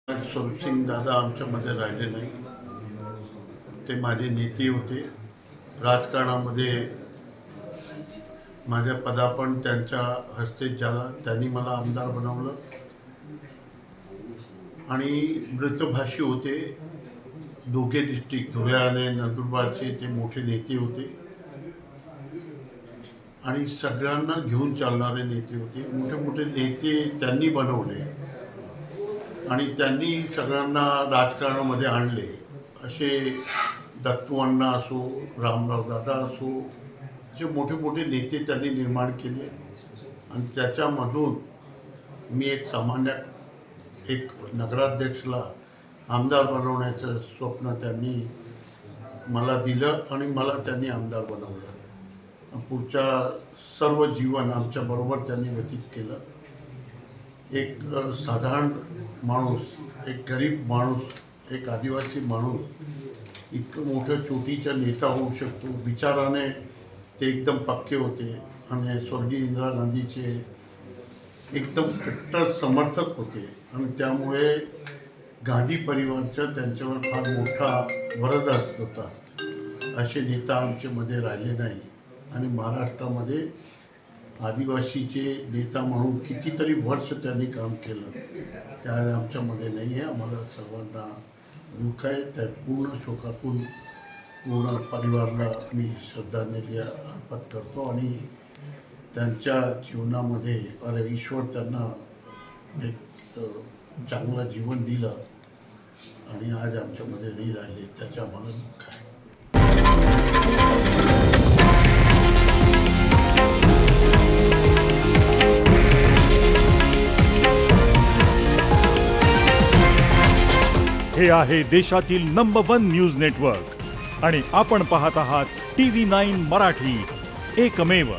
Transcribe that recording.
स्वरूप सिंग दादा आमच्यामध्ये राहिले नाही. ते माझे नेते होते. राजकारणामध्ये माझ्या पदार्पण त्यांच्या हस्तेच झाला. त्यांनी मला आमदार बनवलं आणि मृतभाषी होते. दोघे डिस्ट्रिक्ट धुळे आणि नंदुरबारचे ते मोठे नेते होते आणि सगळ्यांना घेऊन चालणारे नेते होते. मोठे मोठे नेते त्यांनी बनवले आणि त्यांनी सगळ्यांना राजकारणामध्ये आणले. असे दत्तूअण्णा असो, रामराव दादा असो, असे मोठे मोठे नेते त्यांनी निर्माण केले आणि त्याच्यामधून मी एक सामान्य नगराध्यक्षला आमदार बनवण्याचं स्वप्न त्यांनी मला दिलं आणि मला त्यांनी आमदार बनवलं. पुढच्या सर्व जीवन आमच्याबरोबर त्यांनी व्यतीत केलं. एक साधारण माणूस, एक गरीब माणूस, एक आदिवासी माणूस इतकं मोठं चोटीचा नेता होऊ शकतो. विचाराने ते एकदम पक्के होते आणि स्वर्गीय इंदिरा गांधीचे एकदम कट्टर समर्थक होते आणि त्यामुळे गांधी परिवाराचा त्यांच्यावर फार मोठा वरदहस्त होता. असे नेता आमच्यामध्ये राहिले नाही आणि महाराष्ट्रामध्ये आदिवासीचे नेता म्हणून कितीतरी वर्ष त्यांनी काम केलं. त्या आमच्यामध्ये नाही आहे. आम्हाला सर्वांना दुःख आहे. त्या पूर्ण शोकातून पूर्ण परिवाराला मी श्रद्धांजली अर्पण करतो आणि त्यांच्या जीवनामध्ये ईश्वर त्यांना एक चांगलं जीवन दिलं आणि आज आमच्यामध्ये नाही राहिले, त्याच्या आम्हाला दुःख आहे. हे आहे देशातील नंबर 1 न्यूज नेटवर्क आणि आपण पाहत आहात TV9 मराठी, एकमेव.